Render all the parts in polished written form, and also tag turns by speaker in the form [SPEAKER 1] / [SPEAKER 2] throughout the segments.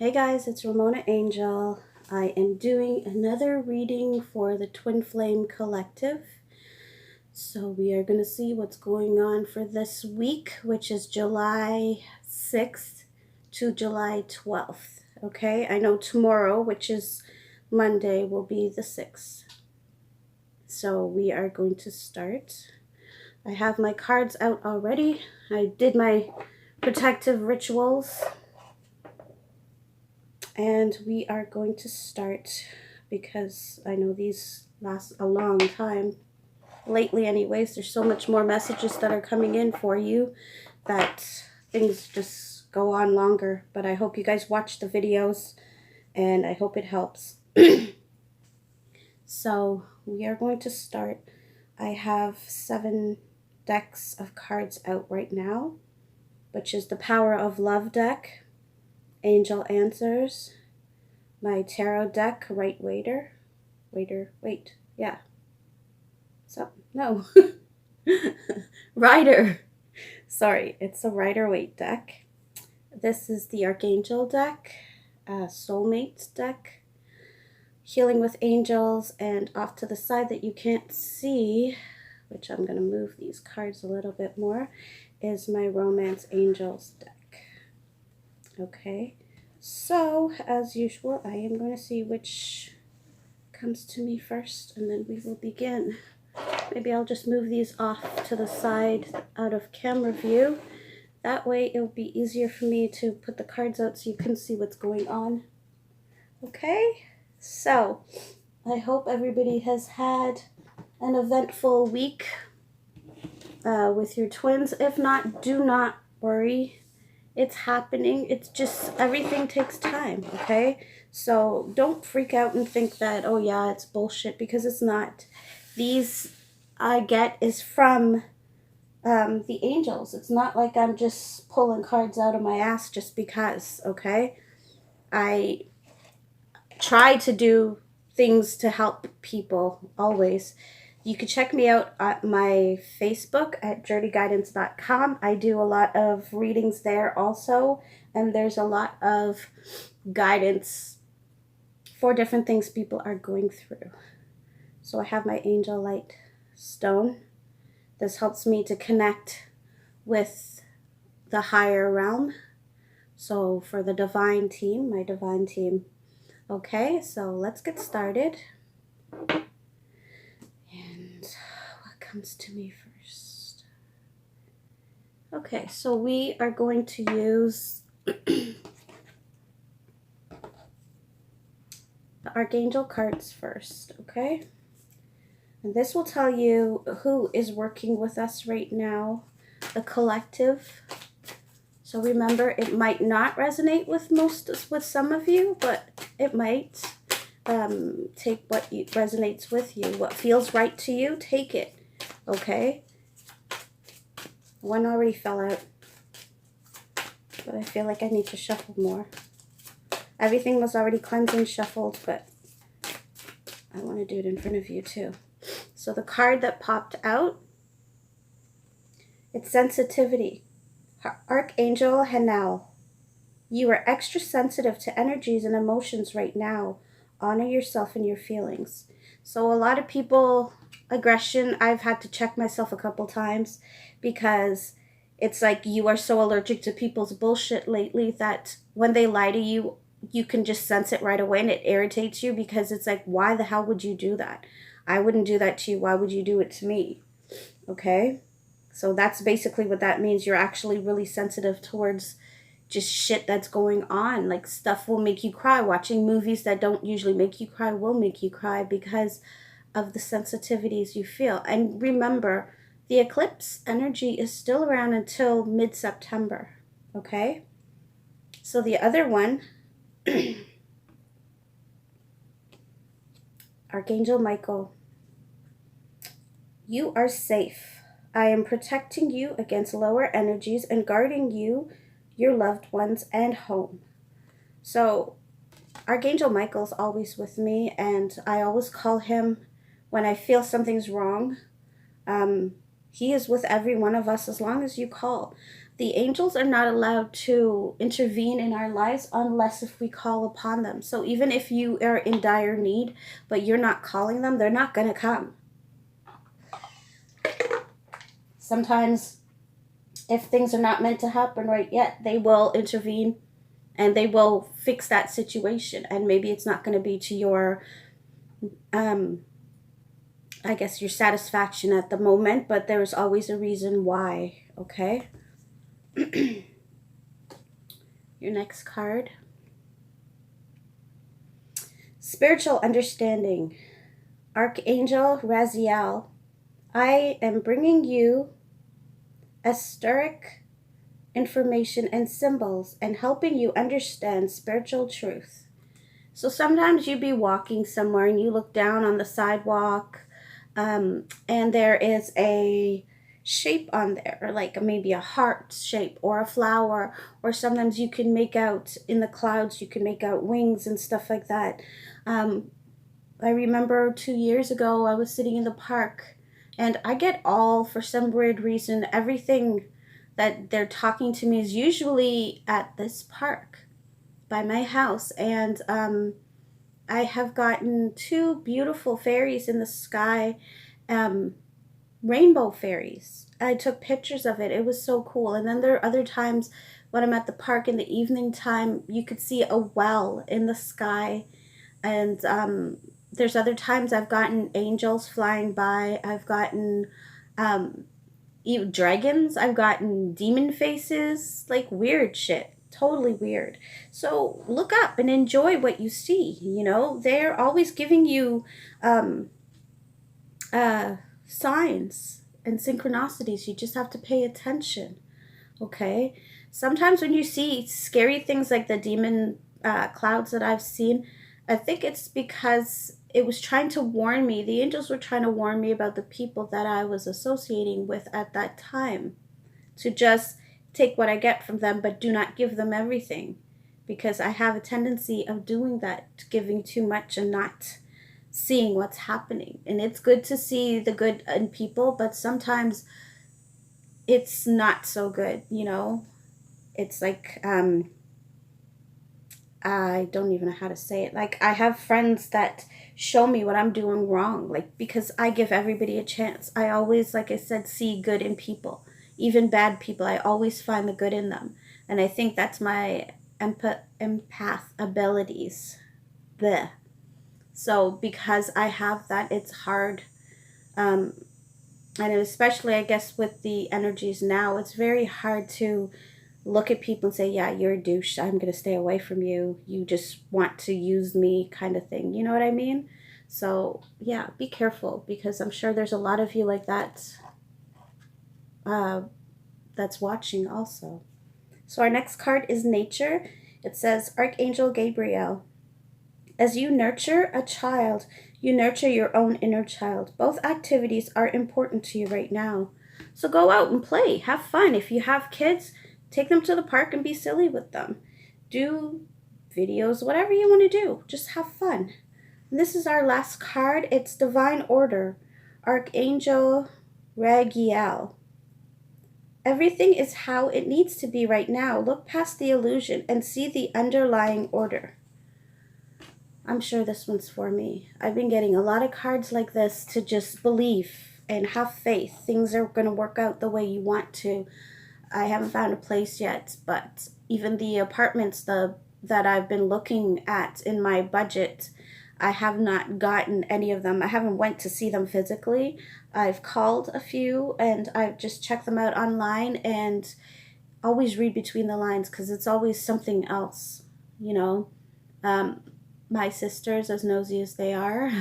[SPEAKER 1] Hey guys, it's Ramona Angel. I am doing another reading for the Twinflame Collective. So we are going to see what's going on for this week, which is July 6th to July 12th. Okay, I know tomorrow, which is Monday, will be the 6th. So we are going to start. I have my cards out already. I did my protective rituals. And we are going to start because I know these last a long time. Lately anyways, there's so much more messages that are coming in for you that things just go on longer. But I hope you guys watch the videos and I hope it helps. So we are going to start. I have 7 decks of cards out right now, which is the Power of Love deck, Angel Answers, my tarot deck, Rider. Sorry, it's a Rider-Waite deck. This is the Archangel deck, Soulmates deck, Healing with Angels, and off to the side that you can't see, which I'm going to move these cards a little bit more, is my Romance Angels deck. Okay, so as usual, I am going to see which comes to me first, and then we will begin. Maybe I'll just move these off to the side out of camera view. That way it'll be easier for me to put the cards out so you can see what's going on. Okay, so I hope everybody has had an eventful week with your twins. If not, do not worry. It's happening. It's just everything takes time, okay? So don't freak out and think that, oh yeah, it's bullshit, because it's not. These I get is from the angels. It's not like I'm just pulling cards out of my ass just because, okay? I try to do things to help people always. You can check me out at my Facebook at journeyguidance.com. I do a lot of readings there also, and there's a lot of guidance for different things people are going through. So I have my Angel Light stone. This helps me to connect with the higher realm. So for the divine team, my divine team. Okay, so let's get started. Comes to me first. Okay, so we are going to use the Archangel cards first, okay? And this will tell you who is working with us right now, the collective. So remember, it might not resonate with some of you, but it might. Take what resonates with you. What feels right to you, take it. Okay, one already fell out, but I feel like I need to shuffle more. Everything was already cleansed and shuffled, but I want to do it in front of you too. So the card that popped out, it's sensitivity. Archangel Hanel, you are extra sensitive to energies and emotions right now. Honor yourself and your feelings. So a lot of people, aggression, I've had to check myself a couple times because it's like you are so allergic to people's bullshit lately that when they lie to you, you can just sense it right away, and it irritates you because it's like, why the hell would you do that? I wouldn't do that to you. Why would you do it to me? Okay? So that's basically what that means. You're actually really sensitive towards just shit that's going on. Like, stuff will make you cry. Watching movies that don't usually make you cry will make you cry because of the sensitivities you feel. And remember, the eclipse energy is still around until mid-September, okay? So the other one, Archangel Michael, you are safe. I am protecting you against lower energies and guarding you, your loved ones, and home. So Archangel Michael's always with me, and I always call him when I feel something's wrong. He is with every one of us as long as you call. The angels are not allowed to intervene in our lives unless if we call upon them. So even if you are in dire need, but you're not calling them, they're not going to come. Sometimes if things are not meant to happen right yet, they will intervene and they will fix that situation. And maybe it's not going to be to your, I guess, your satisfaction at the moment, but there's always a reason why, okay? Your next card. Spiritual understanding. Archangel Raziel, I am bringing you esoteric information and symbols and helping you understand spiritual truth. So sometimes you be walking somewhere and you look down on the sidewalk, and there is a shape on there, or like maybe a heart shape or a flower, or sometimes you can make out in the clouds, you can make out wings and stuff like that. I remember 2 years ago I was sitting in the park, and I get all, for some weird reason, everything that they're talking to me is usually at this park by my house. And I have gotten two beautiful fairies in the sky, rainbow fairies. I took pictures of it. It was so cool. And then there are other times when I'm at the park in the evening time, you could see a well in the sky. And there's other times I've gotten angels flying by. I've gotten even dragons. I've gotten demon faces, like weird shit. Totally weird. So look up and enjoy what you see. You know, they're always giving you signs and synchronicities. You just have to pay attention. Okay? Sometimes when you see scary things like the demon clouds that I've seen, I think it's because it was trying to warn me. The angels were trying to warn me about the people that I was associating with at that time. To just take what I get from them, but do not give them everything. Because I have a tendency of doing that, giving too much and not seeing what's happening. And it's good to see the good in people, but sometimes it's not so good, you know? It's like, I don't even know how to say it. Like, I have friends that show me what I'm doing wrong, like, because I give everybody a chance. I always, like I said, see good in people. Even bad people, I always find the good in them. And I think that's my empath abilities. Bleh. So because I have that, it's hard. And especially, I guess, with the energies now, it's very hard to look at people and say, yeah, you're a douche. I'm going to stay away from you. You just want to use me, kind of thing. You know what I mean? So, yeah, be careful, because I'm sure there's a lot of you like that that's watching also. So our next card is Nature. It says, Archangel Gabriel, as you nurture a child, you nurture your own inner child. Both activities are important to you right now. So go out and play. Have fun. If you have kids, take them to the park and be silly with them. Do videos, whatever you want to do. Just have fun. And this is our last card. It's Divine Order. Archangel Ragiel. Everything is how it needs to be right now. Look past the illusion and see the underlying order. I'm sure this one's for me. I've been getting a lot of cards like this to just believe and have faith. Things are going to work out the way you want to. I haven't found a place yet, but even the apartments that I've been looking at in my budget, I have not gotten any of them. I haven't went to see them physically. I've called a few and I've just checked them out online, and always read between the lines, because it's always something else, you know. My sisters, as nosy as they are,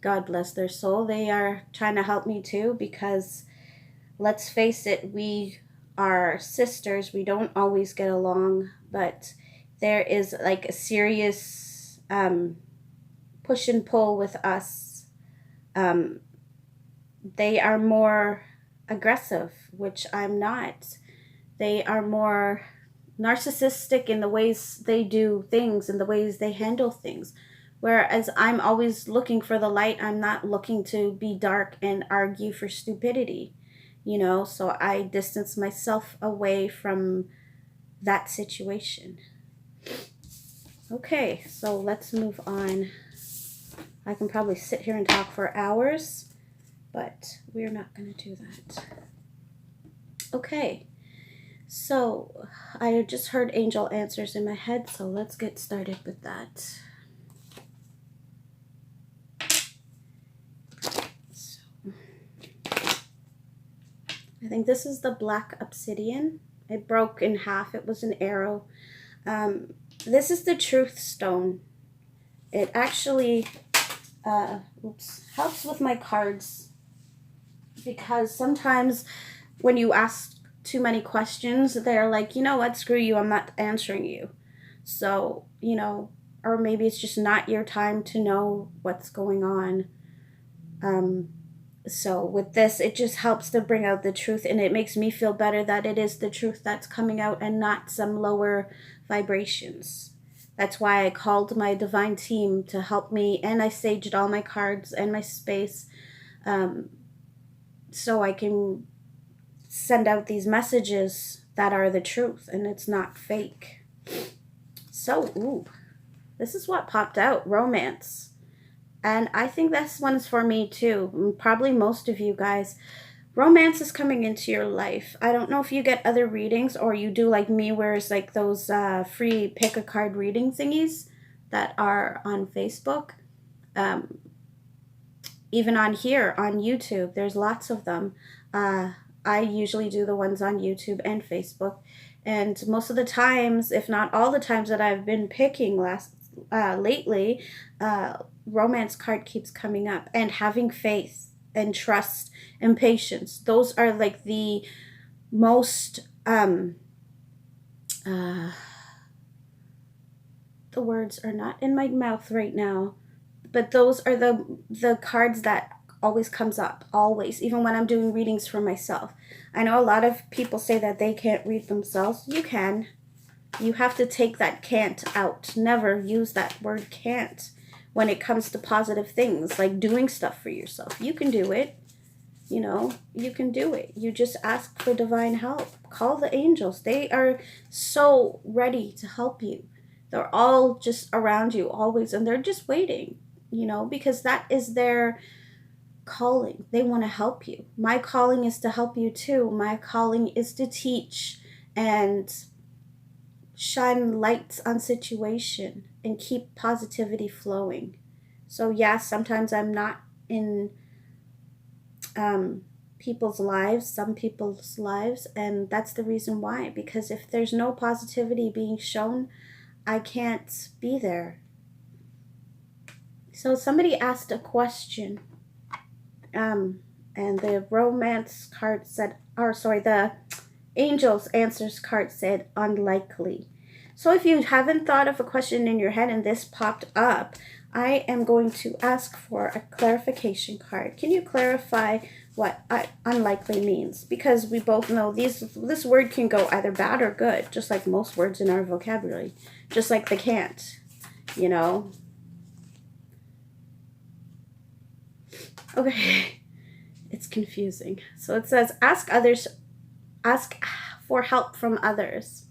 [SPEAKER 1] God bless their soul, they are trying to help me too, because let's face it, we are sisters. We don't always get along, but there is like a serious push and pull with us. They are more aggressive, which I'm not. They are more narcissistic in the ways they do things and the ways they handle things. Whereas I'm always looking for the light. I'm not looking to be dark and argue for stupidity. you know, so I distance myself away from that situation. Okay, so let's move on. I can probably sit here and talk for hours, but we're not going to do that. Okay, so I just heard angel answers in my head, so let's get started with that. So, I think this is the black obsidian. It broke in half. It was an arrow. This is the truth stone. It actually helps with my cards, because sometimes when you ask too many questions, they're like, you know what, screw you, I'm not answering you. So, you know, or maybe it's just not your time to know what's going on. So with this, it just helps to bring out the truth, and it makes me feel better that it is the truth that's coming out and not some lower vibrations. That's why I called my divine team to help me, and I saged all my cards and my space, so I can send out these messages that are the truth and it's not fake. So, ooh, this is what popped out, romance. And I think this one's for me too, probably most of you guys. Romance is coming into your life. I don't know if you get other readings or you do like me, where it's like those free pick a card reading thingies that are on Facebook. Even on here on YouTube, there's lots of them. I usually do the ones on YouTube and Facebook. And most of the times, if not all the times that I've been picking lately, romance card keeps coming up. And having faith and trust and patience. Those are like the most, the words are not in my mouth right now, but those are the cards that always comes up, always, even when I'm doing readings for myself. I know a lot of people say that they can't read themselves. You can. You have to take that can't out. Never use that word can't when it comes to positive things, like doing stuff for yourself. You can do it. You know, you can do it. You just ask for divine help. Call the angels. They are so ready to help you. They're all just around you always, and they're just waiting, you know, because that is their calling. They want to help you. My calling is to help you too. My calling is to teach and shine lights on situation and keep positivity flowing. So yeah, sometimes I'm not in people's lives, some people's lives, and that's the reason why. Because if there's no positivity being shown, I can't be there. So somebody asked a question, and the romance card said, or sorry, the angels answers card said unlikely. So if you haven't thought of a question in your head and this popped up, I am going to ask for a clarification card. Can you clarify what unlikely means? Because we both know this word can go either bad or good, just like most words in our vocabulary, just like the can't, you know. Okay, it's confusing. So it says ask for help from others.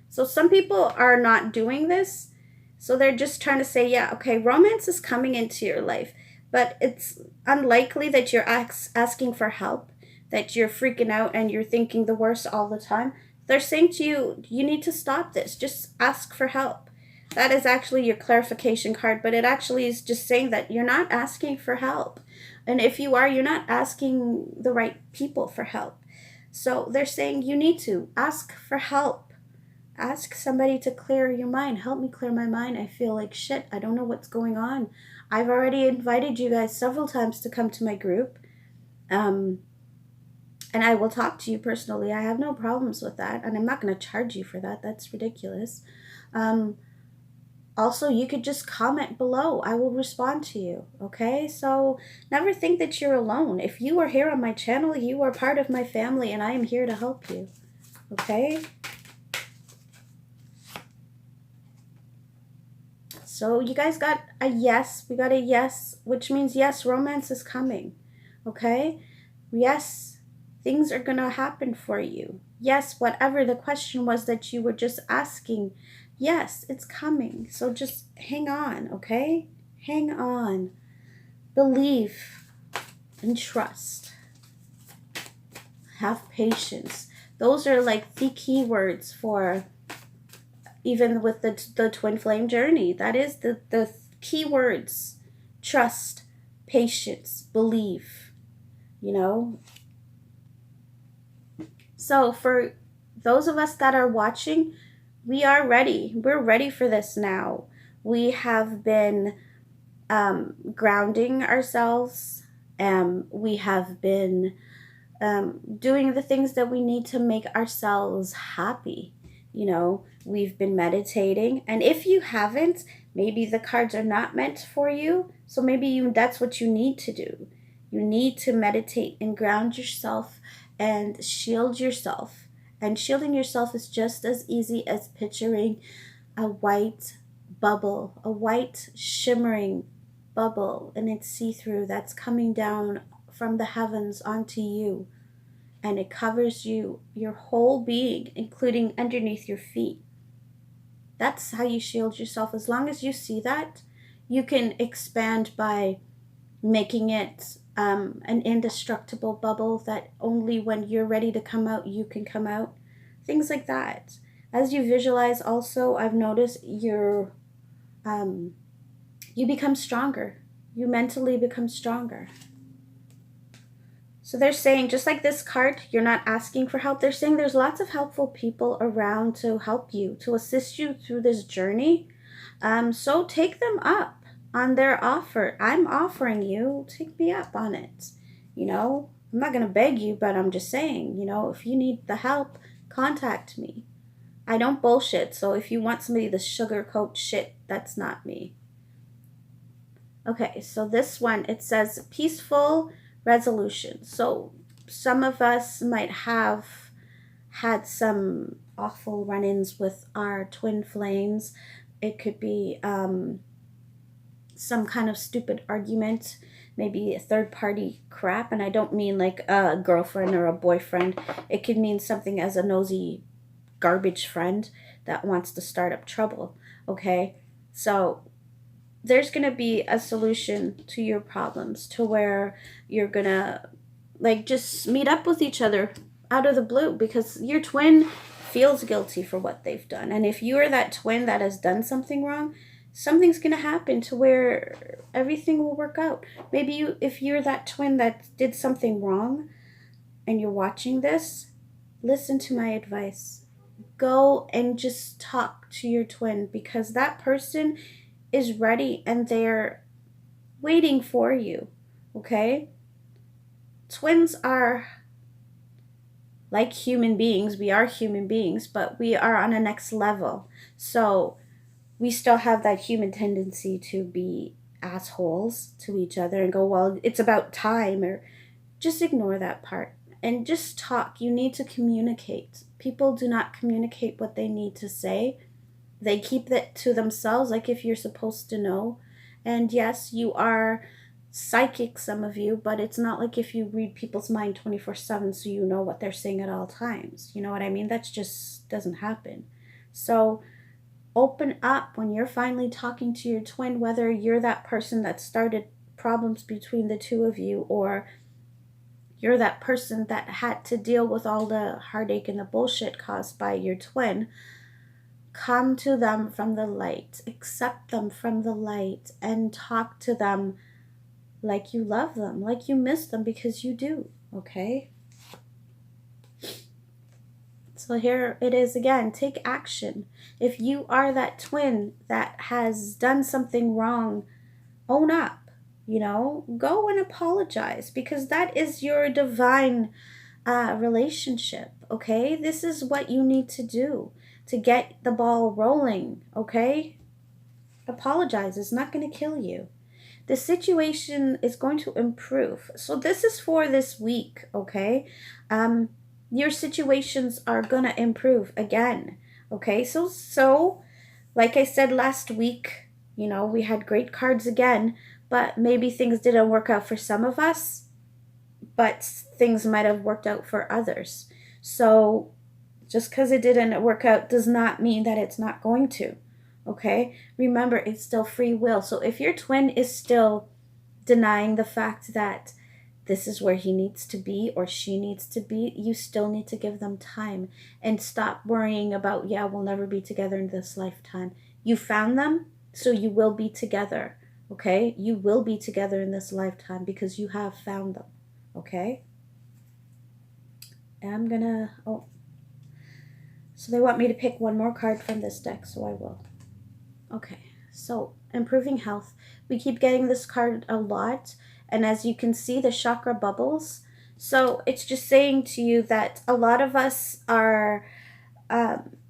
[SPEAKER 1] So some people are not doing this. So they're just trying to say, yeah, okay, romance is coming into your life, but it's unlikely that you're asking for help, that you're freaking out and you're thinking the worst all the time. They're saying to you, you need to stop this. Just ask for help. That is actually your clarification card, but it actually is just saying that you're not asking for help. And if you are, you're not asking the right people for help. So they're saying you need to ask for help. Ask somebody to clear your mind. Help me clear my mind. I feel like shit. I don't know what's going on. I've already invited you guys several times to come to my group. And I will talk to you personally. I have no problems with that. And I'm not going to charge you for that. That's ridiculous. Also, you could just comment below. I will respond to you. Okay? So never think that you're alone. If you are here on my channel, you are part of my family and I am here to help you. Okay? So you guys got a yes. We got a yes, which means yes, romance is coming. Okay? Yes, Things are going to happen for you. Yes, whatever the question was that you were just asking, yes, it's coming. So just hang on, okay? Hang on. Believe and trust. Have patience. Those are like the key words for even with the twin flame journey. That is the key words. Trust, patience, believe, you know. So for those of us that are watching, we are ready. We're ready for this now. We have been grounding ourselves. We have been doing the things that we need to make ourselves happy. You know, we've been meditating. And if you haven't, maybe the cards are not meant for you. So maybe that's what you need to do. You need to meditate and ground yourself and shield yourself. And shielding yourself is just as easy as picturing a white bubble, a white shimmering bubble, and it's see-through that's coming down from the heavens onto you. And it covers you, your whole being, including underneath your feet. That's how you shield yourself. As long as you see that, you can expand by making it an indestructible bubble that only when you're ready to come out, you can come out. Things like that. As you visualize also, I've noticed you become stronger. You mentally become stronger. So they're saying, just like this card, you're not asking for help. They're saying there's lots of helpful people around to help you, to assist you through this journey. So take them up on their offer. I'm offering you, take me up on it. You know, I'm not going to beg you, but I'm just saying, you know, if you need the help, contact me. I don't bullshit. So if you want somebody to sugarcoat shit, that's not me. Okay, so this one, it says peaceful resolution. So some of us might have had some awful run-ins with our twin flames. It could be some kind of stupid argument, maybe a third-party crap, and I don't mean like a girlfriend or a boyfriend. It could mean something as a nosy garbage friend that wants to start up trouble, okay? So there's going to be a solution to your problems, to where you're going to like just meet up with each other out of the blue, because your twin feels guilty for what they've done. And if you are that twin that has done something wrong, something's going to happen to where everything will work out. Maybe if you're that twin that did something wrong and you're watching this, listen to my advice. Go and just talk to your twin, because that person is ready and they're waiting for you, okay? Twins are like human beings. We are human beings, but we are on a next level. So we still have that human tendency to be assholes to each other and go, well, it's about time, or just ignore that part and just talk. You need to communicate. People do not communicate what they need to say. They keep that to themselves, like if you're supposed to know. And yes, you are psychic, some of you, but it's not like if you read people's mind 24/7 so you know what they're saying at all times. You know what I mean? That just doesn't happen. So open up when you're finally talking to your twin, whether you're that person that started problems between the two of you, or you're that person that had to deal with all the heartache and the bullshit caused by your twin. Come to them from the light, accept them from the light, and talk to them like you love them, like you miss them, because you do, okay? So here it is again, take action. If you are that twin that has done something wrong, own up, you know? Go and apologize, because that is your divine relationship, okay? This is what you need to do to get the ball rolling, okay? Apologize. It's not going to kill you. The situation is going to improve. So this is for this week, okay? Your situations are going to improve again, okay? So like I said last week, you know, we had great cards again, but maybe things didn't work out for some of us. but things might have worked out for others. So just because it didn't work out does not mean that it's not going to. Okay? Remember, it's still free will. So if your twin is still denying the fact that this is where he needs to be or she needs to be, you still need to give them time and stop worrying about, yeah, we'll never be together in this lifetime. You found them, so you will be together. Okay? You will be together in this lifetime because you have found them. Okay? And I'm gonna, so they want me to pick one more card from this deck, so I will. Okay, so improving health. We keep getting this card a lot, and as you can see, the chakra bubbles. So it's just saying to you that a lot of us are,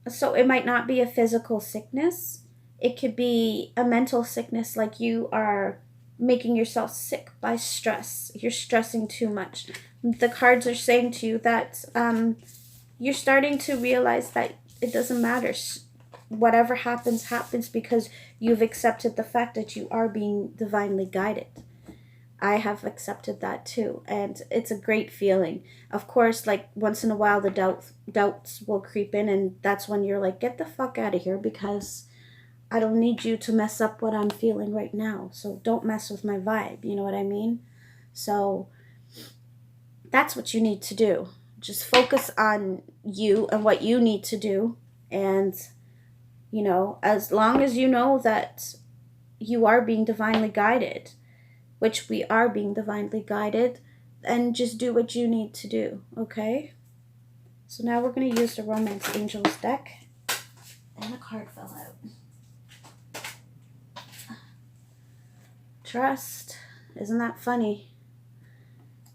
[SPEAKER 1] so it might not be a physical sickness. It could be a mental sickness, like you are making yourself sick by stress. You're stressing too much. The cards are saying to you that you're starting to realize that it doesn't matter. Whatever happens, happens because you've accepted the fact that you are being divinely guided. I have accepted that too, and it's a great feeling. Of course, like once in a while the doubts will creep in, and that's when you're like, get the fuck out of here, because I don't need you to mess up what I'm feeling right now. So don't mess with my vibe, you know what I mean? So that's what you need to do. Just focus on you and what you need to do, and you know, as long as you know that you are being divinely guided, which we are being divinely guided, then just do what you need to do, okay? So now we're going to use the Romance Angels deck. And the card fell out. Trust. Isn't that funny?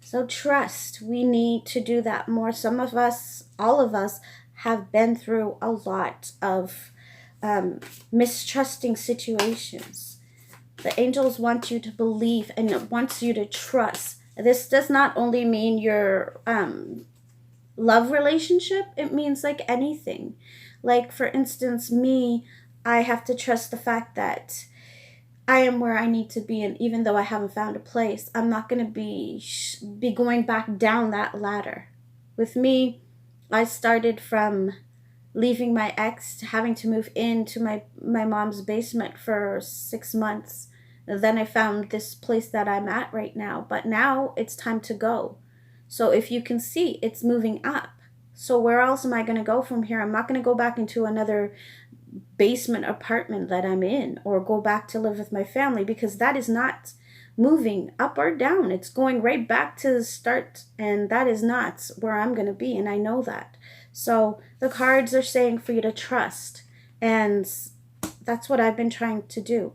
[SPEAKER 1] So trust. We need to do that more. Some of us, all of us, have been through a lot of mistrusting situations. The angels want you to believe and wants you to trust. This does not only mean your love relationship, it means like anything. Like for instance, me, I have to trust the fact that I am where I need to be, and even though I haven't found a place, I'm not going to be going back down that ladder. With me, I started from leaving my ex to having to move into my mom's basement for 6 months. Then I found this place that I'm at right now. But now it's time to go. So if you can see, it's moving up. So where else am I going to go from here? I'm not going to go back into another basement apartment that I'm in or go back to live with my family, because that is not moving up or down. It's going right back to the start, and that is not where I'm going to be, and I know that. So the cards are saying for you to trust, and that's what I've been trying to do.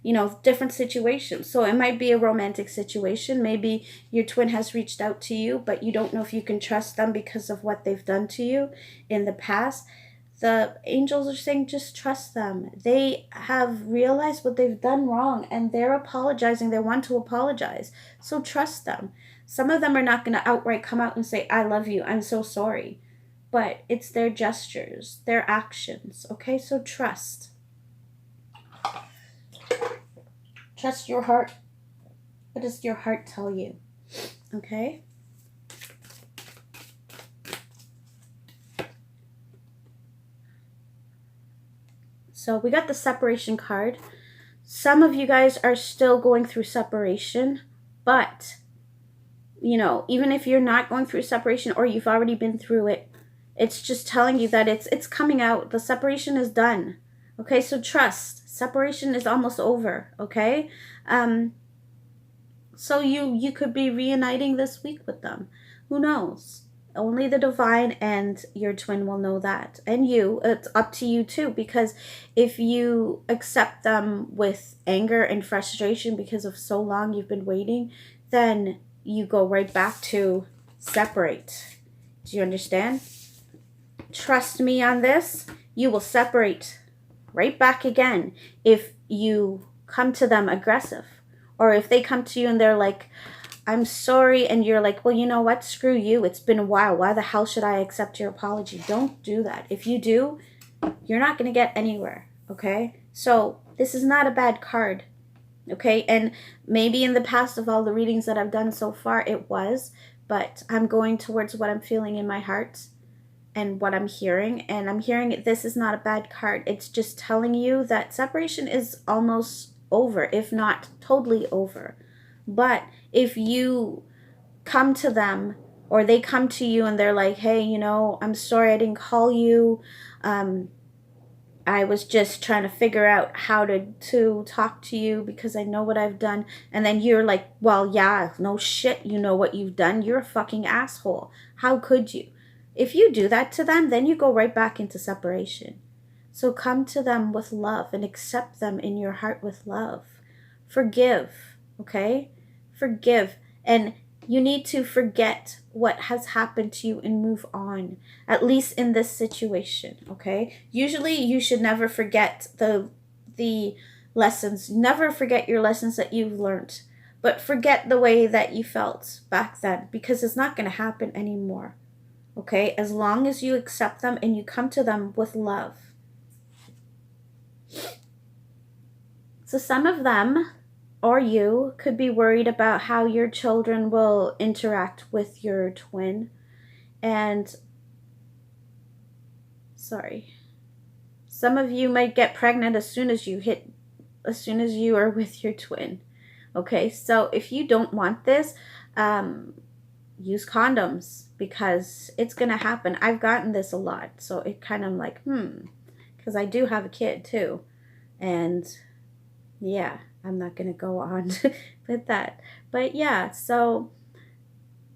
[SPEAKER 1] You know, different situations. So it might be a romantic situation. Maybe your twin has reached out to you, but you don't know if you can trust them because of what they've done to you in the past. The angels are saying just trust them. They have realized what they've done wrong, and they're apologizing. They want to apologize. So trust them. Some of them are not going to outright come out and say, I love you, I'm so sorry. But it's their gestures, their actions. Okay, so trust. Trust your heart. What does your heart tell you? Okay? So we got the separation card. Some of you guys are still going through separation, but, you know, even if you're not going through separation or you've already been through it, it's just telling you that it's coming out. The separation is done. Okay, so trust. Separation is almost over, okay? So you could be reuniting this week with them. Who knows? Only the divine and your twin will know that. And you, it's up to you too, because if you accept them with anger and frustration because of so long you've been waiting, then you go right back to separate. Do you understand? Trust me on this. You will separate right back again if you come to them aggressive, or if they come to you and they're like, I'm sorry, and you're like, well, you know what, screw you, it's been a while, why the hell should I accept your apology? Don't do that. If you do, you're not going to get anywhere, okay? So this is not a bad card, okay? And maybe in the past of all the readings that I've done so far, it was, but I'm going towards what I'm feeling in my heart and what I'm hearing. And I'm hearing this is not a bad card. It's just telling you that separation is almost over, if not totally over. But if you come to them, or they come to you and they're like, hey, you know, I'm sorry I didn't call you. I was just trying to figure out how to talk to you because I know what I've done. And then you're like, well, yeah, no shit, you know what you've done. You're a fucking asshole. How could you? If you do that to them, then you go right back into separation. So come to them with love and accept them in your heart with love. Forgive, okay? Forgive. And you need to forget what has happened to you and move on, at least in this situation, okay? Usually you should never forget the lessons. Never forget your lessons that you've learned, but forget the way that you felt back then, because it's not going to happen anymore, okay? As long as you accept them and you come to them with love. So some of them, or you, could be worried about how your children will interact with your twin. And some of you might get pregnant as soon as you are with your twin. Okay, so if you don't want this, use condoms, because it's gonna happen. I've gotten this a lot, so it kind of like, because I do have a kid too. And yeah, I'm not going to go on with that. But yeah, so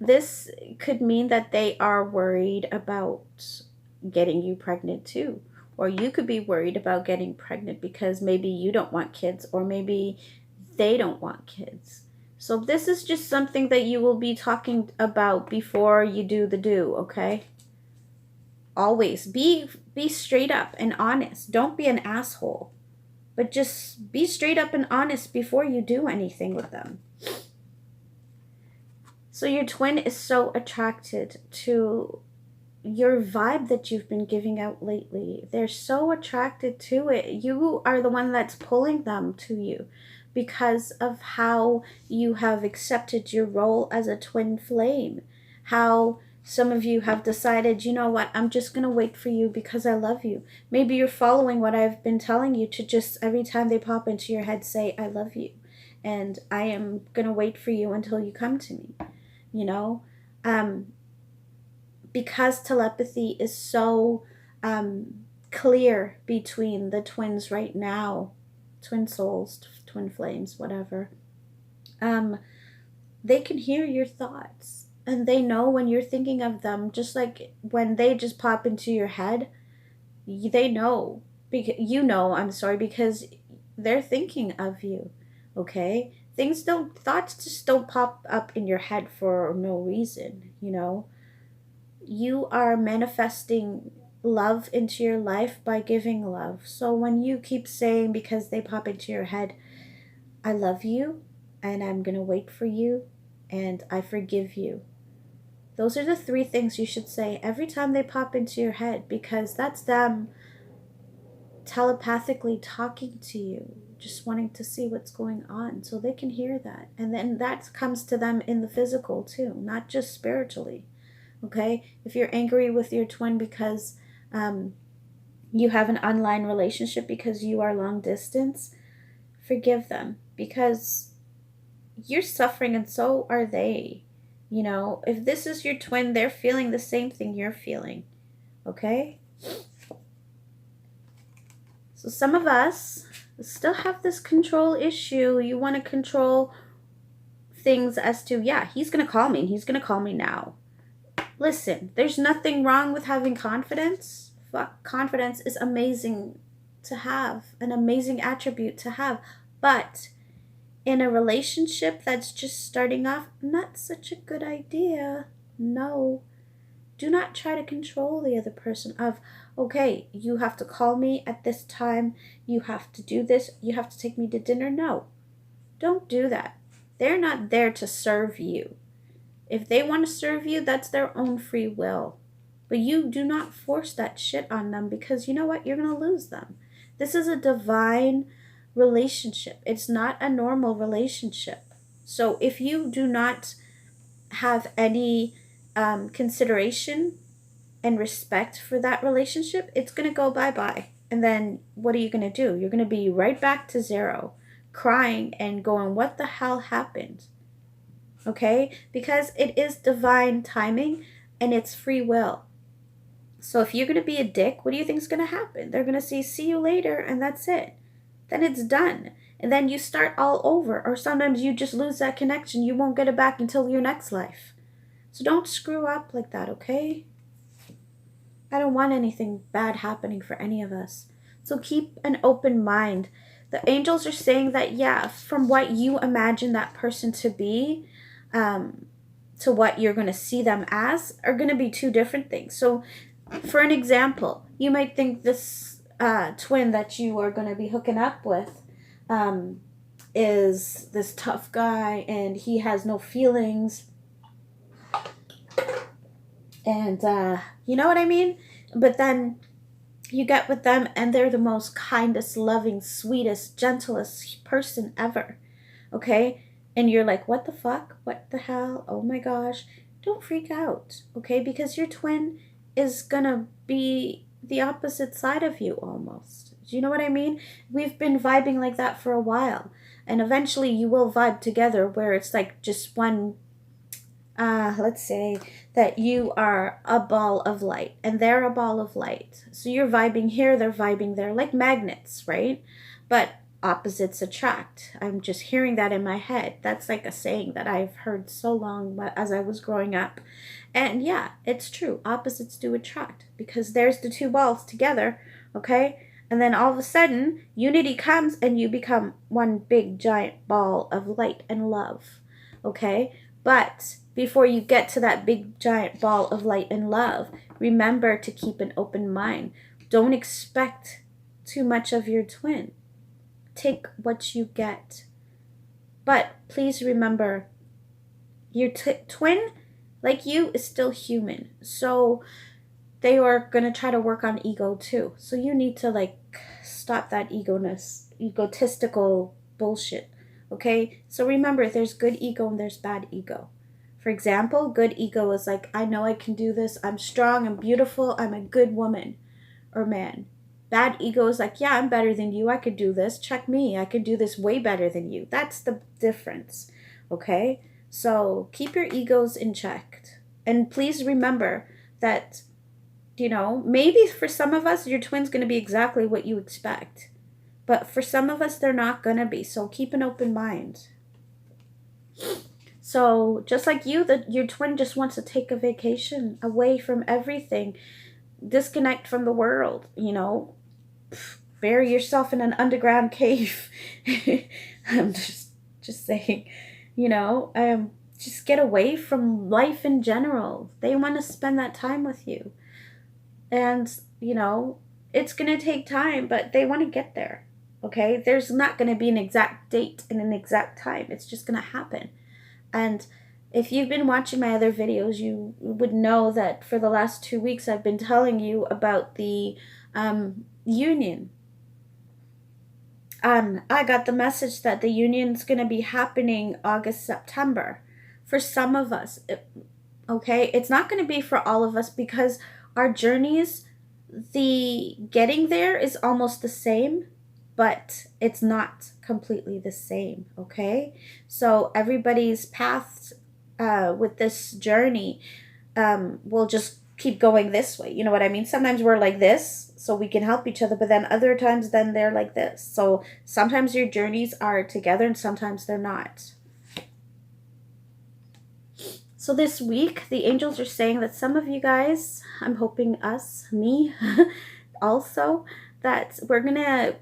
[SPEAKER 1] this could mean that they are worried about getting you pregnant too. Or you could be worried about getting pregnant because maybe you don't want kids, or maybe they don't want kids. So this is just something that you will be talking about before you do the do, okay? Always be straight up and honest. Don't be an asshole. But just be straight up and honest before you do anything with them. So your twin is so attracted to your vibe that you've been giving out lately. They're so attracted to it. You are the one that's pulling them to you because of how you have accepted your role as a twin flame. How some of you have decided, you know what, I'm just going to wait for you because I love you. Maybe you're following what I've been telling you to just every time they pop into your head, say, I love you. And I am going to wait for you until you come to me, you know? Because telepathy is so clear between the twins right now, twin souls, twin flames, whatever, they can hear your thoughts. And they know when you're thinking of them, just like when they just pop into your head, they know, because they're thinking of you, okay? Thoughts just don't pop up in your head for no reason, you know? You are manifesting love into your life by giving love. So when you keep saying, because they pop into your head, I love you, and I'm going to wait for you, and I forgive you. Those are the 3 things you should say every time they pop into your head, because that's them telepathically talking to you, just wanting to see what's going on, so they can hear that. And then that comes to them in the physical too, not just spiritually. Okay? If you're angry with your twin because you have an online relationship because you are long distance, forgive them, because you're suffering and so are they. You know, if this is your twin, they're feeling the same thing you're feeling. Okay? So some of us still have this control issue. You want to control things as to, yeah, he's going to call me. He's going to call me now. Listen, there's nothing wrong with having confidence. Confidence is amazing to have, an amazing attribute to have. But in a relationship that's just starting off, not such a good idea. No. Do not try to control the other person of, okay, you have to call me at this time, you have to do this, you have to take me to dinner. No. Don't do that. They're not there to serve you. If they want to serve you, that's their own free will. But you do not force that shit on them, because you know what? You're going to lose them. This is a divine relationship. It's not a normal relationship. So if you do not have any consideration and respect for that relationship, it's going to go bye-bye. And then what are you going to do? You're going to be right back to zero, crying and going, what the hell happened? Okay? Because it is divine timing and it's free will. So if you're going to be a dick, what do you think is going to happen? They're going to say, see you later, and that's it. Then it's done. And then you start all over. Or sometimes you just lose that connection. You won't get it back until your next life. So don't screw up like that, okay? I don't want anything bad happening for any of us. So keep an open mind. The angels are saying that, yeah, from what you imagine that person to be, to what you're going to see them as, are going to be two different things. So for an example, you might think this twin that you are going to be hooking up with is this tough guy and he has no feelings. And you know what I mean? But then you get with them and they're the most kindest, loving, sweetest, gentlest person ever. Okay? And you're like, what the fuck? What the hell? Oh my gosh. Don't freak out. Okay? Because your twin is gonna be the opposite side of you almost. Do you know what I mean? We've been vibing like that for a while. And eventually you will vibe together where it's like just one, let's say that you are a ball of light and they're a ball of light. So you're vibing here, they're vibing there, like magnets, right? But opposites attract. I'm just hearing that in my head. That's like a saying that I've heard so long as I was growing up. And yeah, it's true. Opposites do attract because there's the two balls together, okay? And then all of a sudden, unity comes and you become one big giant ball of light and love, okay? But before you get to that big giant ball of light and love, remember to keep an open mind. Don't expect too much of your twin. Take what you get. But please remember, your twin, like you, is still human. So they are going to try to work on ego too. So you need to like stop that egotistical bullshit. Okay? So remember, there's good ego and there's bad ego. For example, good ego is like, I know I can do this. I'm strong. I'm beautiful. I'm a good woman or man. Bad ego is like, yeah, I'm better than you. I could do this. Check me. I could do this way better than you. That's the difference. Okay? So keep your egos in check. And please remember that, you know, maybe for some of us, your twin's going to be exactly what you expect. But for some of us, they're not going to be. So keep an open mind. So just like you, your twin just wants to take a vacation away from everything. Disconnect from the world, you know. Bury yourself in an underground cave. I'm just saying, you know, just get away from life in general. They want to spend that time with you. And, you know, it's going to take time, but they want to get there. Okay? There's not going to be an exact date and an exact time. It's just going to happen. And if you've been watching my other videos, you would know that for the last 2 weeks, I've been telling you about the union. I got the message that the union's going to be happening August, September. For some of us, okay? It's not going to be for all of us because our journeys, the getting there is almost the same, but it's not completely the same, okay? So everybody's paths with this journey will just keep going this way. You know what I mean? Sometimes we're like this, so we can help each other, but then other times then they're like this. So sometimes your journeys are together and sometimes they're not. So this week, the angels are saying that some of you guys, I'm hoping me, also, that we're going to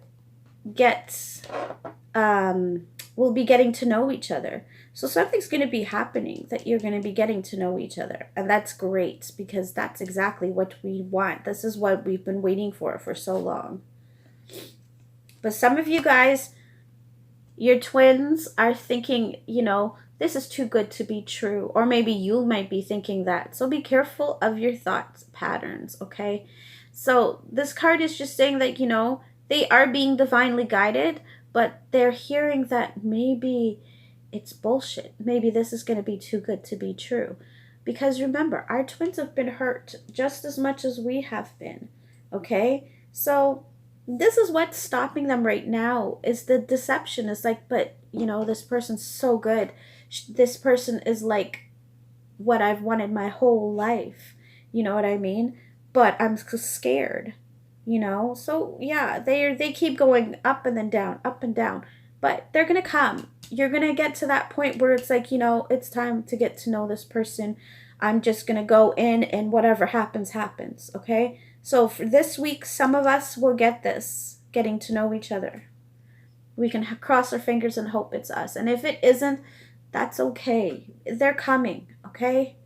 [SPEAKER 1] we'll be getting to know each other. So something's going to be happening that you're going to be getting to know each other. And that's great because that's exactly what we want. This is what we've been waiting for so long. But some of you guys, your twins are thinking, you know, this is too good to be true. Or maybe you might be thinking that. So be careful of your thought patterns, okay? So this card is just saying that, you know, they are being divinely guided, but they're hearing that maybe it's bullshit. Maybe this is going to be too good to be true. Because remember, our twins have been hurt just as much as we have been. Okay? So this is what's stopping them right now, is the deception. It's like, but, you know, this person's so good. This person is like what I've wanted my whole life. You know what I mean? But I'm scared, you know? So yeah, they keep going up and then down, up and down. But they're going to come. You're going to get to that point where it's like, you know, it's time to get to know this person. I'm just going to go in and whatever happens, happens. Okay? So for this week, some of us will get this, getting to know each other. We can cross our fingers and hope it's us. And if it isn't, that's okay. They're coming. Okay?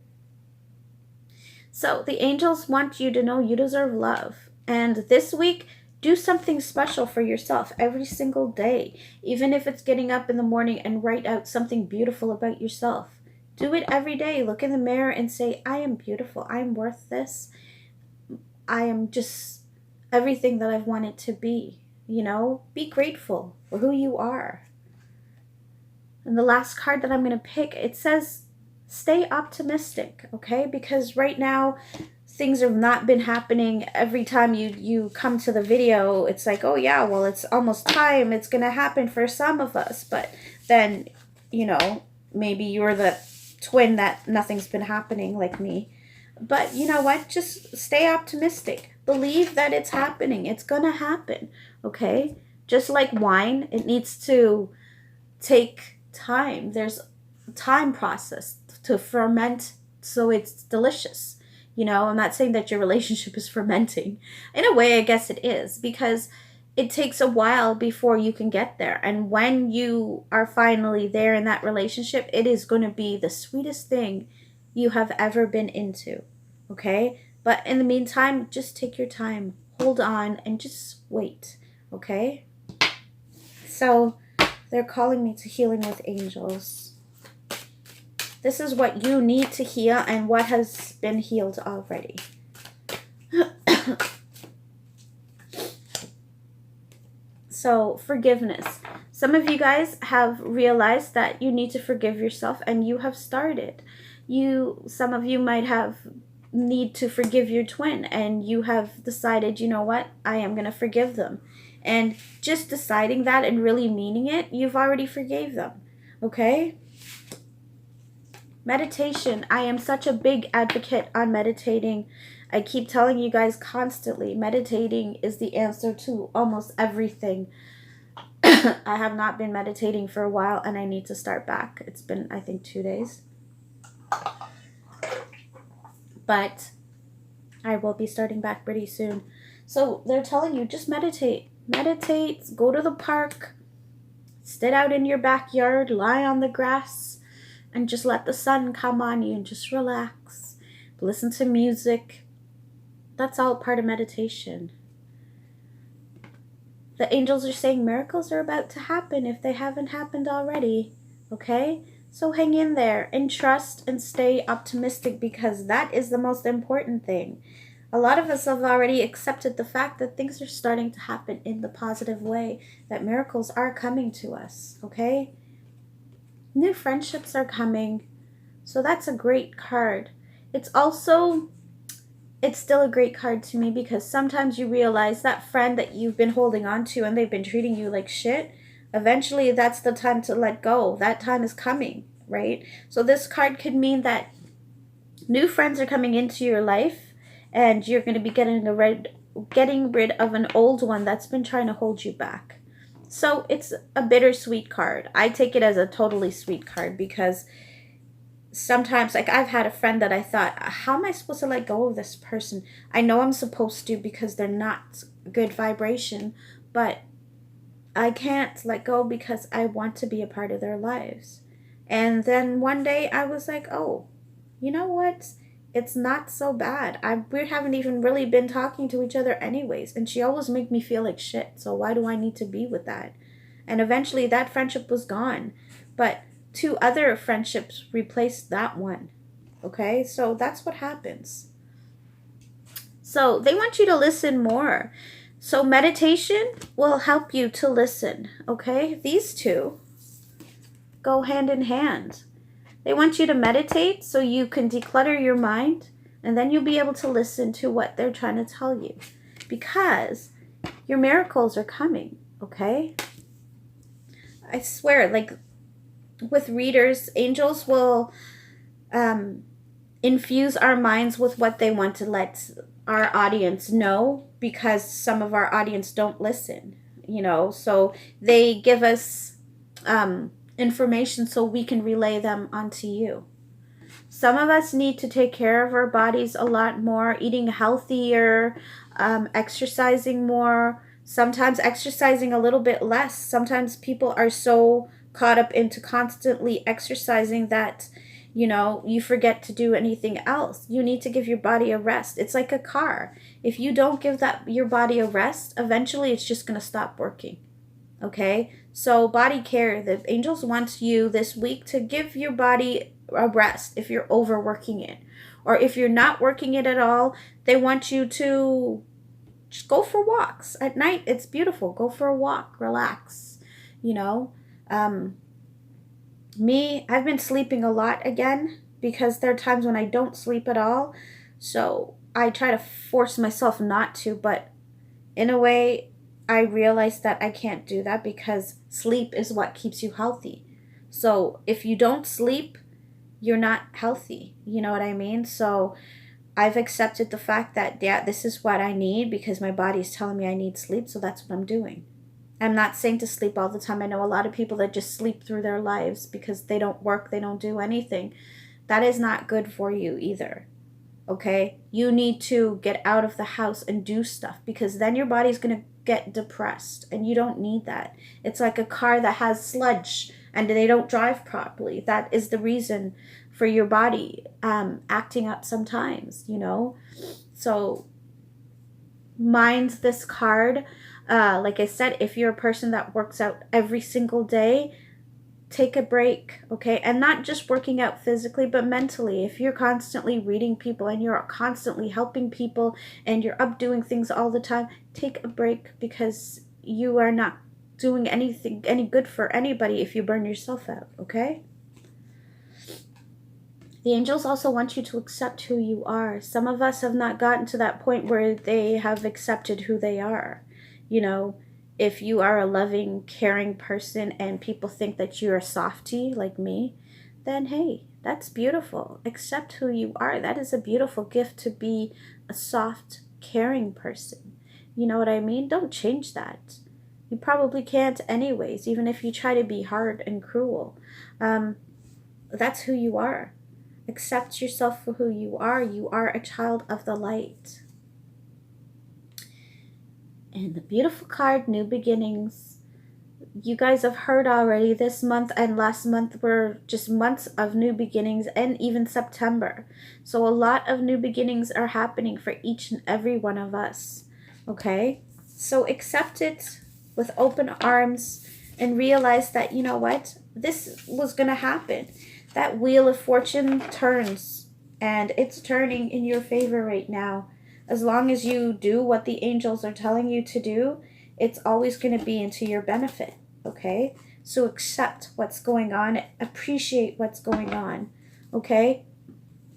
[SPEAKER 1] So the angels want you to know you deserve love. And this week, do something special for yourself every single day. Even if it's getting up in the morning and write out something beautiful about yourself. Do it every day. Look in the mirror and say, I am beautiful. I am worth this. I am just everything that I've wanted to be. You know, be grateful for who you are. And the last card that I'm going to pick, it says, stay optimistic, okay? Because right now, things have not been happening. Every time you come to the video, it's like, oh yeah, well, it's almost time. It's going to happen for some of us. But then, you know, maybe you're the twin that nothing's been happening like me. But you know what? Just stay optimistic. Believe that it's happening. It's going to happen, okay? Just like wine, it needs to take time. There's a time process to ferment so it's delicious. You know, I'm not saying that your relationship is fermenting. In a way, I guess it is, because it takes a while before you can get there. And when you are finally there in that relationship, it is going to be the sweetest thing you have ever been into. Okay? But in the meantime, just take your time. Hold on and just wait. Okay? So they're calling me to healing with angels. This is what you need to heal and what has been healed already. So, forgiveness. Some of you guys have realized that you need to forgive yourself, and you have started. Some of you might have need to forgive your twin, and you have decided, you know what, I am going to forgive them. And just deciding that and really meaning it, you've already forgave them. Okay? Meditation. I am such a big advocate on meditating. I keep telling you guys constantly, meditating is the answer to almost everything. I have not been meditating for a while, and I need to start back. It's been, I think, 2 days. But I will be starting back pretty soon. So they're telling you, just meditate. Meditate, go to the park, sit out in your backyard, lie on the grass, and just let the sun come on you and just relax. Listen to music. That's all part of meditation. The angels are saying miracles are about to happen if they haven't happened already. Okay? So hang in there and trust and stay optimistic, because that is the most important thing. A lot of us have already accepted the fact that things are starting to happen in the positive way, that miracles are coming to us. Okay? New friendships are coming. So that's a great card. It's still a great card to me, because sometimes you realize that friend that you've been holding on to and they've been treating you like shit, eventually that's the time to let go. That time is coming, right? So this card could mean that new friends are coming into your life, and you're going to be getting rid of an old one that's been trying to hold you back. So it's a bittersweet card. I take it as a totally sweet card, because sometimes, like, I've had a friend that I thought, how am I supposed to let go of this person? I know I'm supposed to, because they're not good vibration, but I can't let go because I want to be a part of their lives. And then one day I was like, oh, you know what? It's not so bad. We haven't even really been talking to each other anyways. And she always made me feel like shit. So why do I need to be with that? And eventually that friendship was gone. But 2 other friendships replaced that one. Okay? So that's what happens. So they want you to listen more. So meditation will help you to listen. Okay? These 2 go hand in hand. They want you to meditate so you can declutter your mind, and then you'll be able to listen to what they're trying to tell you, because your miracles are coming, okay? I swear, like with readers, angels will infuse our minds with what they want to let our audience know, because some of our audience don't listen, you know, so they give us information so we can relay them onto you. Some of us need to take care of our bodies a lot more, eating healthier, exercising more, sometimes exercising a little bit less. Sometimes people are so caught up into constantly exercising that, you know, you forget to do anything else. You need to give your body a rest. It's like a car. If you don't give your body a rest, eventually it's just going to stop working. Okay? So body care, the angels want you this week to give your body a rest if you're overworking it. Or if you're not working it at all, they want you to just go for walks. At night, it's beautiful. Go for a walk. Relax. You know? Me, I've been sleeping a lot again, because there are times when I don't sleep at all. So I try to force myself not to, but in a way, I realize that I can't do that, because sleep is what keeps you healthy. So if you don't sleep, you're not healthy. You know what I mean? So I've accepted the fact that, yeah, this is what I need, because my body is telling me I need sleep, so that's what I'm doing. I'm not saying to sleep all the time. I know a lot of people that just sleep through their lives because they don't work, they don't do anything. That is not good for you either. Okay? You need to get out of the house and do stuff, because then your body's going to get depressed, and you don't need that. It's like a car that has sludge and they don't drive properly. That is the reason for your body acting up sometimes, you know? So mind this card. Like I said, if you're a person that works out every single day, take a break, okay? And not just working out physically, but mentally. If you're constantly reading people and you're constantly helping people and you're up doing things all the time, take a break, because you are not doing any good for anybody if you burn yourself out, okay? The angels also want you to accept who you are. Some of us have not gotten to that point where they have accepted who they are. You know, if you are a loving, caring person and people think that you're a softie like me, then hey, that's beautiful. Accept who you are. That is a beautiful gift, to be a soft, caring person. You know what I mean? Don't change that. You probably can't anyways, even if you try to be hard and cruel. That's who you are. Accept yourself for who you are. You are a child of the light. And the beautiful card, New Beginnings. You guys have heard already, this month and last month were just months of new beginnings, and even September. So a lot of new beginnings are happening for each and every one of us. Okay? So accept it with open arms and realize that, you know what? This was going to happen. That wheel of fortune turns, and it's turning in your favor right now. As long as you do what the angels are telling you to do, it's always going to be into your benefit, okay? So accept what's going on. Appreciate what's going on, okay?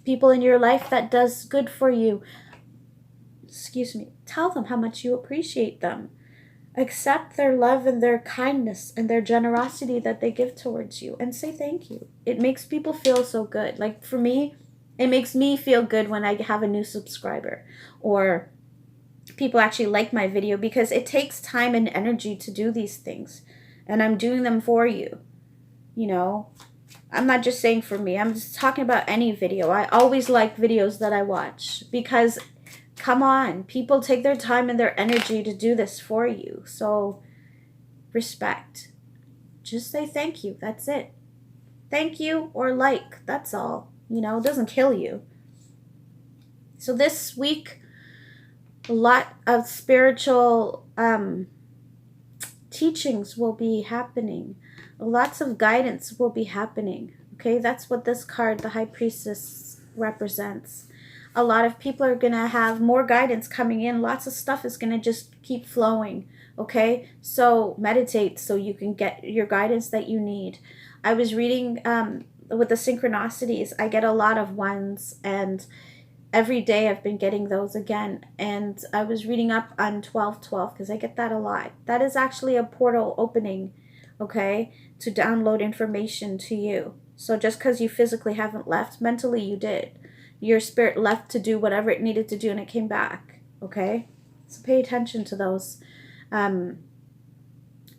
[SPEAKER 1] People in your life that does good for you, tell them how much you appreciate them. Accept their love and their kindness and their generosity that they give towards you, and say thank you. It makes people feel so good. Like for me, it makes me feel good when I have a new subscriber, or people actually like my video, because it takes time and energy to do these things, and I'm doing them for you. You know, I'm not just saying for me. I'm just talking about any video. I always like videos that I watch, because come on, people take their time and their energy to do this for you. So respect. Just say thank you. That's it. Thank you or like. That's all. You know, it doesn't kill you. So this week, a lot of spiritual teachings will be happening. Lots of guidance will be happening. Okay, that's what this card, the High Priestess, represents. A lot of people are going to have more guidance coming in. Lots of stuff is going to just keep flowing. Okay, so meditate so you can get your guidance that you need. I was reading with the synchronicities, I get a lot of ones, and every day I've been getting those again. And I was reading up on 1212 because I get that a lot. That is actually a portal opening, okay, to download information to you. So just because you physically haven't left, mentally you did. Your spirit left to do whatever it needed to do and it came back, okay? So pay attention to those. I'm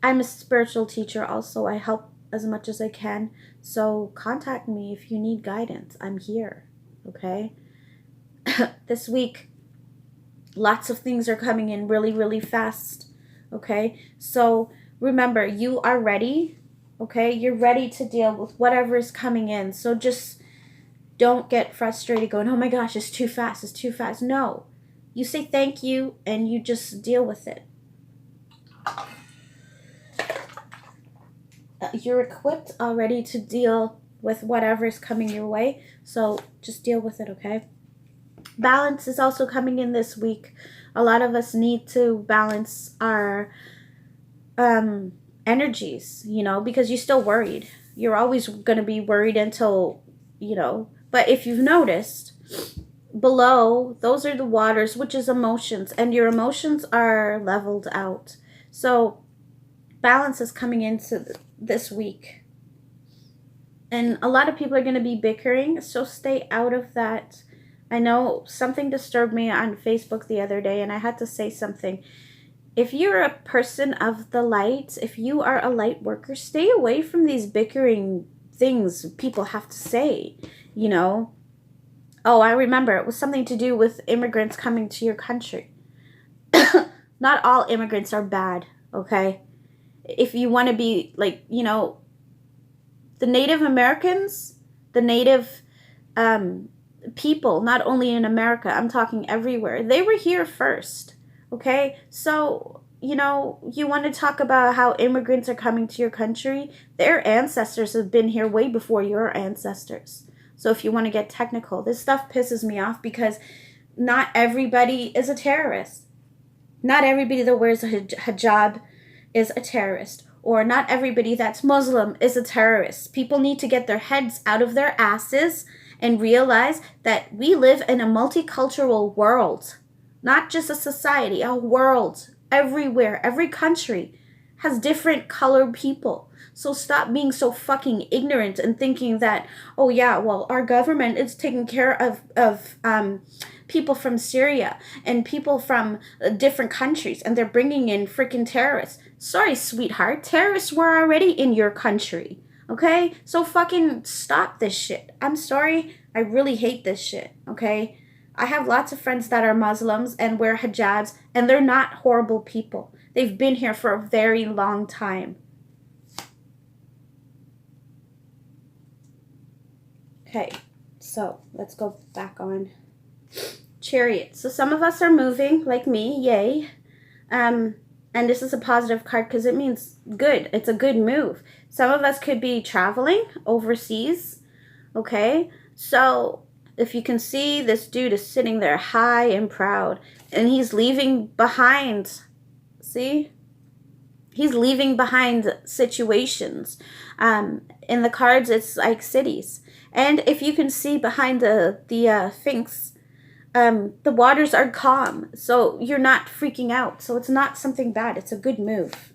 [SPEAKER 1] a spiritual teacher also. I help as much as I can. So contact me if you need guidance. I'm here, okay? This week, lots of things are coming in really, really fast, okay? So remember, you are ready, okay? You're ready to deal with whatever is coming in. So just don't get frustrated going, oh my gosh, it's too fast, it's too fast. No, you say thank you and you just deal with it. You're equipped already to deal with whatever is coming your way. So just deal with it, okay? Balance is also coming in this week. A lot of us need to balance our energies, you know, because you're still worried. You're always going to be worried until, you know, but if you've noticed, below, those are the waters, which is emotions, and your emotions are leveled out. So balance is coming into this week. And a lot of people are going to be bickering, so stay out of that. I know something disturbed me on Facebook the other day, and I had to say something. If you're a person of the light, if you are a light worker, stay away from these bickering things people have to say, you know. Oh, I remember, it was something to do with immigrants coming to your country. Not all immigrants are bad, okay? If you want to be like, you know, the Native Americans, the Native people, not only in America, I'm talking everywhere, they were here first, okay? So, you know, you want to talk about how immigrants are coming to your country, their ancestors have been here way before your ancestors. So if you want to get technical, this stuff pisses me off because not everybody is a terrorist. Not everybody that wears a hijab is a terrorist. Or not everybody that's Muslim is a terrorist. People need to get their heads out of their asses and realize that we live in a multicultural world. Not just a society, a world. Everywhere, every country has different colored people. So stop being so fucking ignorant and thinking that, oh yeah, well, our government is taking care of people from Syria and people from different countries, and they're bringing in freaking terrorists. Sorry, sweetheart, terrorists were already in your country, okay? So fucking stop this shit. I'm sorry, I really hate this shit, okay? I have lots of friends that are Muslims and wear hijabs, and they're not horrible people. They've been here for a very long time. Okay, so let's go back on. Chariot. So some of us are moving, like me, yay. And this is a positive card because it means good. It's a good move. Some of us could be traveling overseas, okay? So if you can see, this dude is sitting there high and proud, and he's leaving behind, see? He's leaving behind situations. In the cards, it's like cities. And if you can see behind the Sphinx, the waters are calm. So you're not freaking out. So it's not something bad. It's a good move.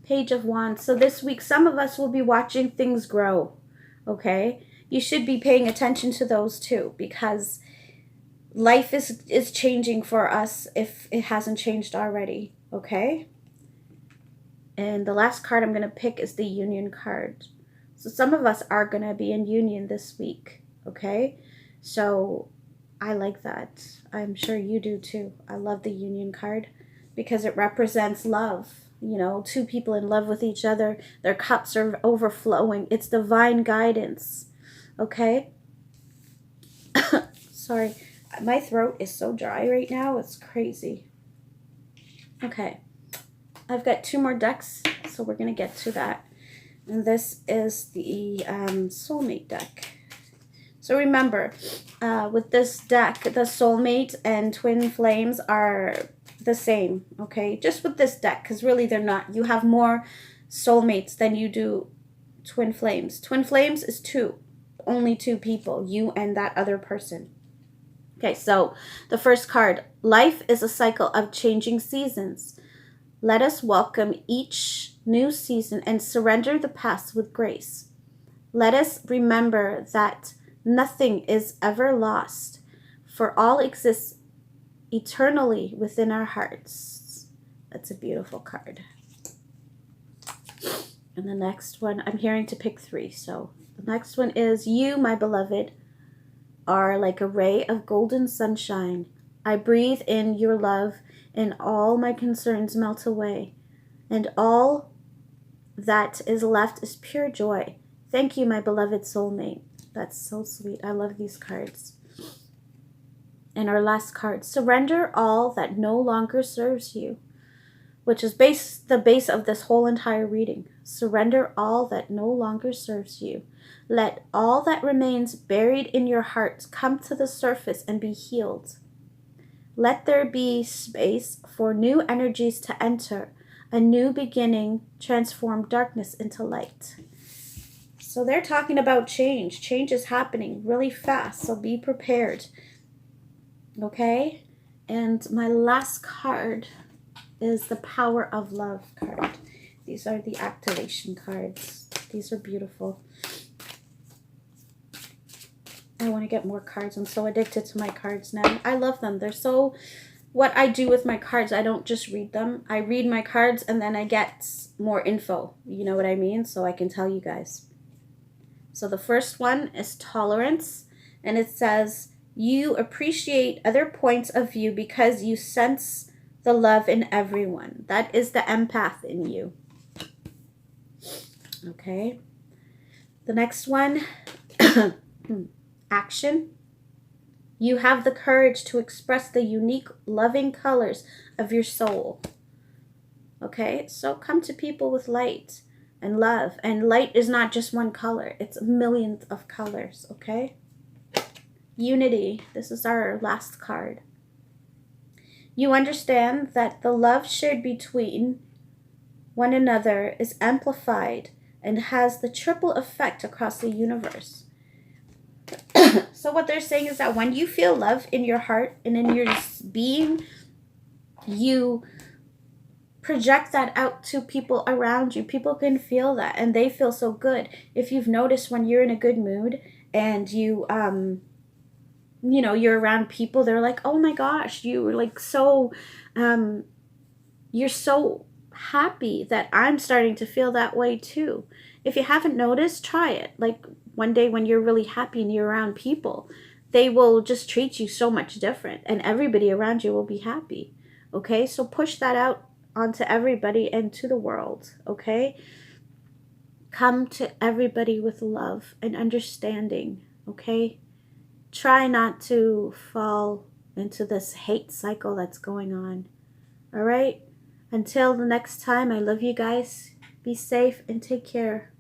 [SPEAKER 1] Page of Wands. So this week, some of us will be watching things grow. Okay? You should be paying attention to those too, because life is changing for us if it hasn't changed already. Okay? And the last card I'm going to pick is the Union card. So some of us are going to be in union this week, okay? So I like that. I'm sure you do too. I love the Union card because it represents love. You know, two people in love with each other. Their cups are overflowing. It's divine guidance, okay? Sorry. My throat is so dry right now. It's crazy. Okay. I've got 2 more decks, so we're going to get to that. And this is the soulmate deck. So remember, with this deck, the soulmate and twin flames are the same, okay? Just with this deck, because really they're not. You have more soulmates than you do twin flames. Twin flames is two, only two people, you and that other person. Okay, so the first card, life is a cycle of changing seasons. Let us welcome each new season and surrender the past with grace. Let us remember that nothing is ever lost, for all exists eternally within our hearts. That's a beautiful card. And the next one, I'm hearing to pick 3. So the next one is, you, my beloved, are like a ray of golden sunshine. I breathe in your love, and all my concerns melt away, and all that is left is pure joy. Thank you, my beloved soulmate. That's so sweet. I love these cards. And our last card, surrender all that no longer serves you, which is the base of this whole entire reading. Surrender all that no longer serves you. Let all that remains buried in your heart come to the surface and be healed. Let there be space for new energies to enter. A new beginning, transform darkness into light. So they're talking about change. Change is happening really fast, so be prepared. Okay? And my last card is the Power of Love card. These are the activation cards. These are beautiful. I want to get more cards. I'm so addicted to my cards now. I love them. They're so... What I do with my cards, I don't just read them. I read my cards and then I get more info. You know what I mean? So I can tell you guys. So the first one is tolerance. And it says, you appreciate other points of view because you sense the love in everyone. That is the empath in you. Okay. The next one, action. You have the courage to express the unique, loving colors of your soul. Okay, so come to people with light and love. And light is not just one color. It's millions of colors, okay? Unity. This is our last card. You understand that the love shared between one another is amplified and has the triple effect across the universe. So what they're saying is that when you feel love in your heart and in your being, you project that out to people around you. People can feel that and they feel so good. If you've noticed, when you're in a good mood and you know, you're around people, they're like, oh my gosh, you're like so, you're so happy that I'm starting to feel that way too. If you haven't noticed, try it. Like one day when you're really happy and you're around people, they will just treat you so much different and everybody around you will be happy. Okay, so push that out onto everybody and to the world. Okay, come to everybody with love and understanding. Okay, try not to fall into this hate cycle that's going on. All right, until the next time, I love you guys. Be safe and take care.